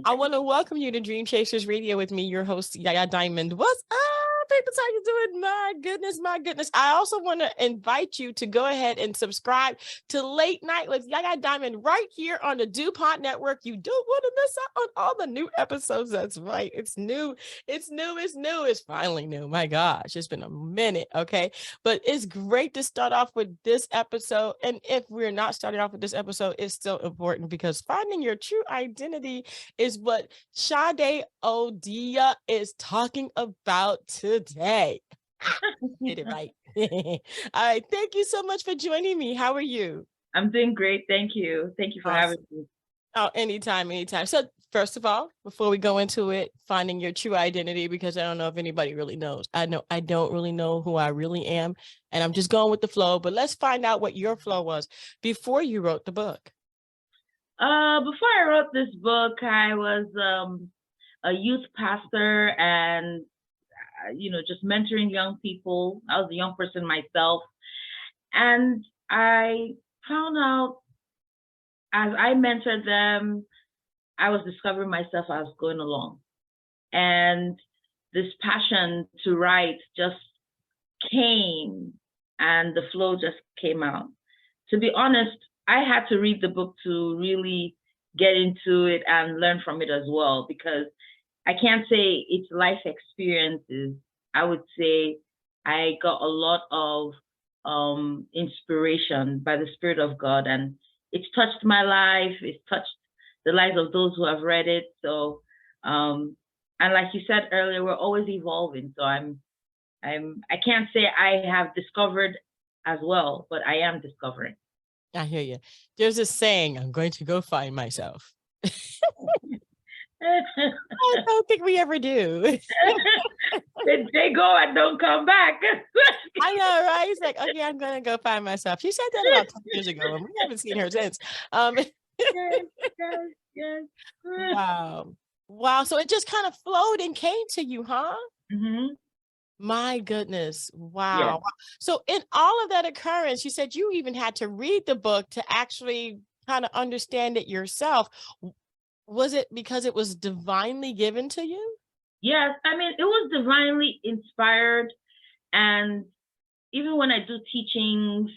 I want to welcome you to Dream Chasers Radio with me, your host, Yaya Diamond. What's up, people? How you doing? My goodness, my goodness. I also want to invite you to go ahead and subscribe to Late Night with Yaya Diamond right here on the DuPont Network. You don't want to miss out on all the new episodes. That's right. It's new. It's new. It's new. It's finally new. My gosh, it's been a minute. Okay. But it's great to start off with this episode. And if we're not starting off with this episode, it's still important because finding your true identity is what Sade Odiah is talking about today. Get it right. All right. Thank you so much for joining me. How are you? I'm doing great. Thank you. Thank you for having me. Oh, anytime, anytime. So first of all, before we go into it, finding your true identity, because I don't know if anybody really knows. I don't really know who I really am. And I'm just going with the flow. But let's find out what your flow was before you wrote the book. Before I wrote this book, I was a youth pastor and, just mentoring young people. I was a young person myself. And I found out as I mentored them, I was discovering myself as I was going along. And this passion to write just came and the flow just came out. To be honest, I had to read the book to really get into it and learn from it as well, because I can't say it's life experiences. I would say I got a lot of inspiration by the Spirit of God, and it's touched my life. It's touched the lives of those who have read it. So, and like you said earlier, we're always evolving. So I can't say I have discovered as well, but I am discovering. I hear you. There's a saying, I'm going to go find myself. I don't think we ever do. They go and don't come back. I know, right? He's like, okay, I'm going to go find myself. She said that about 10 years ago, and we haven't seen her since. Yes. Wow. So it just kind of flowed and came to you, huh? Mm-hmm. My goodness. Wow. Yeah. So in all of that occurrence, you said you even had to read the book to actually kind of understand it yourself. Was it because it was divinely given to you? Yes. I mean, it was divinely inspired. And even when I do teachings,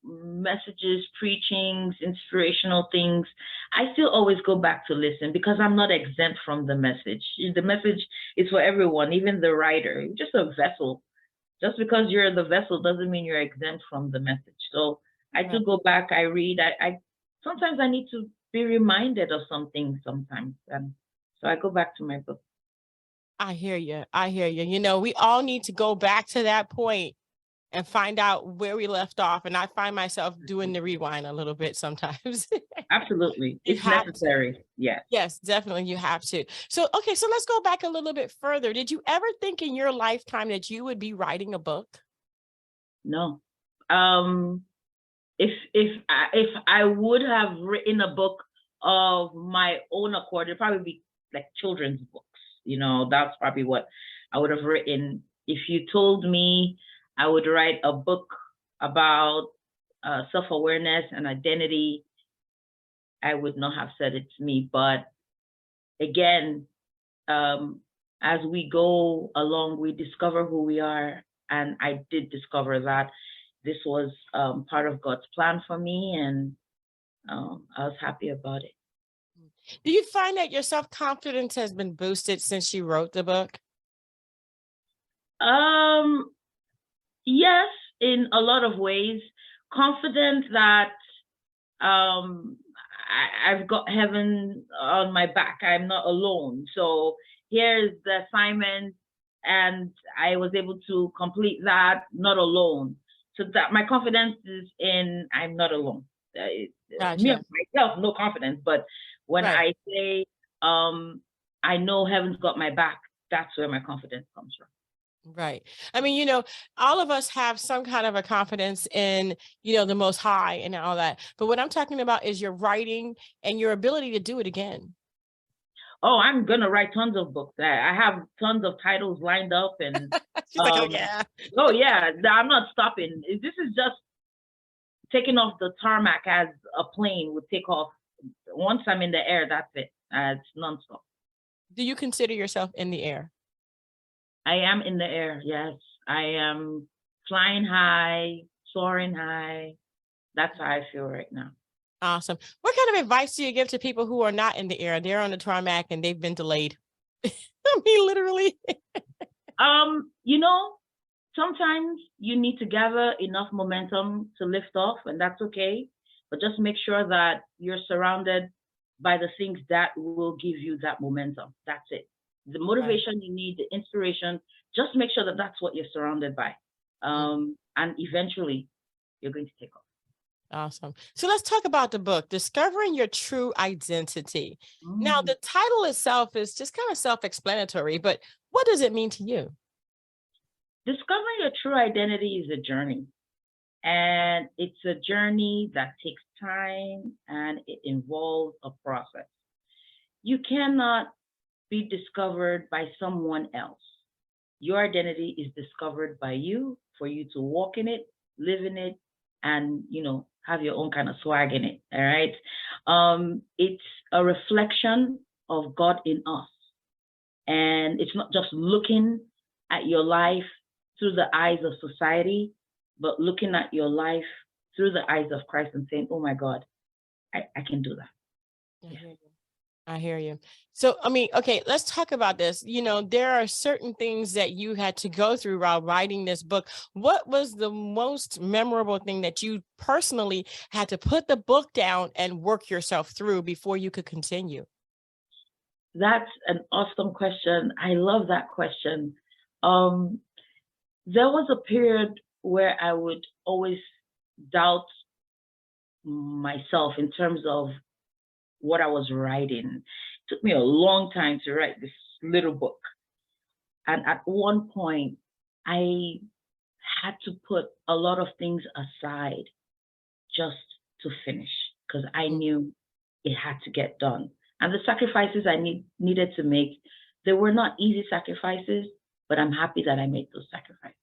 messages, preachings, inspirational things, I still always go back to listen because I'm not exempt from the message. The message is for everyone, even the writer. You're just a vessel. Just because you're the vessel doesn't mean you're exempt from the message. So I do go back, I read. I sometimes I need to be reminded of something sometimes. And so I go back to my book. I hear you. We all need to go back to that point and find out where we left off. And I find myself doing the rewind a little bit sometimes. Absolutely. It's necessary. Yeah. Yes, definitely. You have to. So let's go back a little bit further. Did you ever think in your lifetime that you would be writing a book? No. If I would have written a book of my own accord, it'd probably be like children's books. That's probably what I would have written. If you told me I would write a book about self-awareness and identity, I would not have said it's me. But again, as we go along, we discover who we are. And I did discover that this was part of God's plan for me. And I was happy about it. Do you find that your self-confidence has been boosted since you wrote the book? Yes, in a lot of ways. Confident that I've got heaven on my back. I'm not alone. So here's the assignment, and I was able to complete that not alone. So that my confidence is in I'm not alone. Gotcha. Me myself, no confidence. But when I say I know heaven's got my back, that's where my confidence comes from. Right. I mean, all of us have some kind of a confidence in, the Most High and all that. But what I'm talking about is your writing and your ability to do it again. Oh, I'm going to write tons of books. I have tons of titles lined up. And she's like, oh, yeah. Oh, yeah. I'm not stopping. This is just taking off the tarmac as a plane would take off once I'm in the air, that's it. It's nonstop. Do you consider yourself in the air? I am in the air. Yes, I am flying high, soaring high. That's how I feel right now. Awesome. What kind of advice do you give to people who are not in the air? They're on the tarmac and they've been delayed. I mean, literally. You know, sometimes you need to gather enough momentum to lift off, and that's okay. But just make sure that you're surrounded by the things that will give you that momentum. That's it. The Right. motivation you need, the inspiration, just make sure that that's what you're surrounded by. And eventually you're going to take off. Awesome. So let's talk about the book, Discovering Your True Identity. Now, Mm. the title itself is just kind of self-explanatory, but what does it mean to you? Discovering your true identity is a journey. And it's a journey that takes time and it involves a process. You cannot be discovered by someone else. Your identity is discovered by you for you to walk in it, live in it, and have your own kind of swag in it. All right. It's a reflection of God in us. And it's not just looking at your life through the eyes of society, but looking at your life through the eyes of Christ and saying, oh my God, I can do that. I hear you. I hear you. So, I mean, okay, let's talk about this. There are certain things that you had to go through while writing this book. What was the most memorable thing that you personally had to put the book down and work yourself through before you could continue? That's an awesome question. I love that question. There was a period where I would always doubt myself in terms of what I was writing. It took me a long time to write this little book. And at one point, I had to put a lot of things aside just to finish because I knew it had to get done. And the sacrifices I needed to make, they were not easy sacrifices, but I'm happy that I made those sacrifices.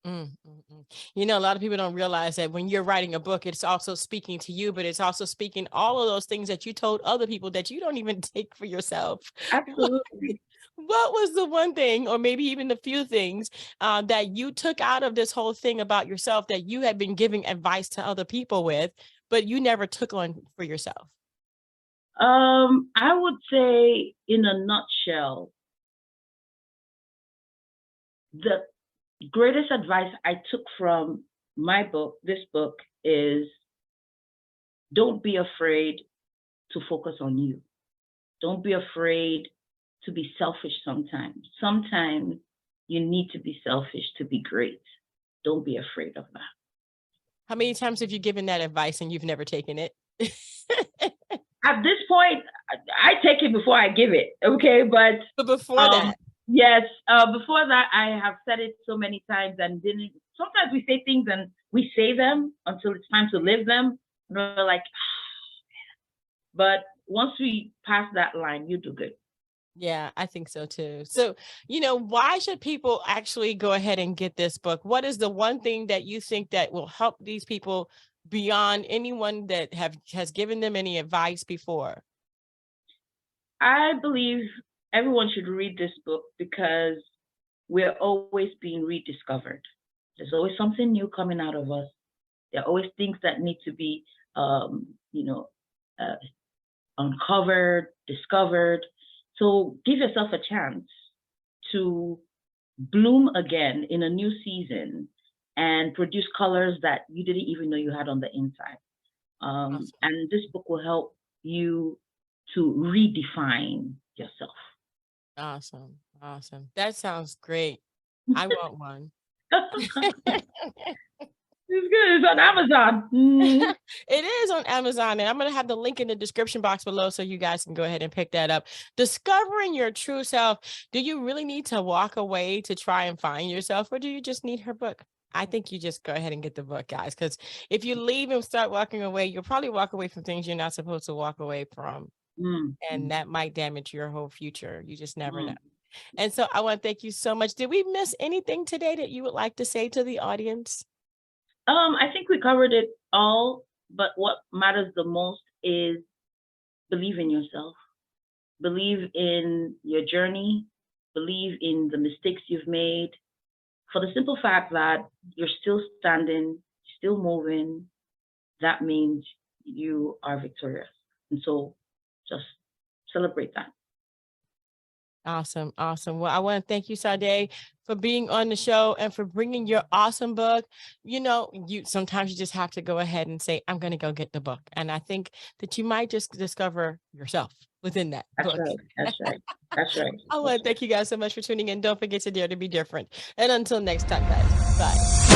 A lot of people don't realize that when you're writing a book, it's also speaking to you, but it's also speaking all of those things that you told other people that you don't even take for yourself. Absolutely. What was the one thing, or maybe even the few things that you took out of this whole thing about yourself that you had been giving advice to other people with, but you never took on for yourself? I would say in a nutshell, the greatest advice I took from this book is don't be afraid to focus on you. Don't be afraid to be selfish sometimes. Sometimes you need to be selfish to be great. Don't be afraid of that. How many times have you given that advice and you've never taken it? At this point, I take it before I give it, okay? But before that? Yes, before that, I have said it so many times and didn't. Sometimes we say things and we say them until it's time to live them. And we're like, but once we pass that line, you do good. Yeah, I think so too. So, why should people actually go ahead and get this book? What is the one thing that you think that will help these people beyond anyone that has given them any advice before? I believe everyone should read this book because we're always being rediscovered. There's always something new coming out of us. There are always things that need to be, uncovered, discovered. So give yourself a chance to bloom again in a new season and produce colors that you didn't even know you had on the inside. Awesome. And this book will help you to redefine yourself. Awesome. Awesome. That sounds great. I want one. It's good. It's on Amazon. It is on Amazon, and I'm going to have the link in the description box below so you guys can go ahead and pick that up. Discovering Your True Self. Do you really need to walk away to try and find yourself, or do you just need her book? I think you just go ahead and get the book, guys, because if you leave and start walking away, you'll probably walk away from things you're not supposed to walk away from. And that might damage your whole future. You just never know. And so I want to thank you so much. Did we miss anything today that you would like to say to the audience? I think we covered it all, but what matters the most is believe in yourself, believe in your journey, believe in the mistakes you've made, for the simple fact that you're still standing, still moving. That means you are victorious. And so just celebrate that. Awesome. Awesome. Well, I want to thank you, Sade, for being on the show and for bringing your awesome book. You know, you sometimes you just have to go ahead and say, I'm going to go get the book. And I think that you might just discover yourself within that That's book. right. That's right. That's right. I want to thank you guys so much for tuning in. Don't forget to dare to be different. And until next time, guys, bye.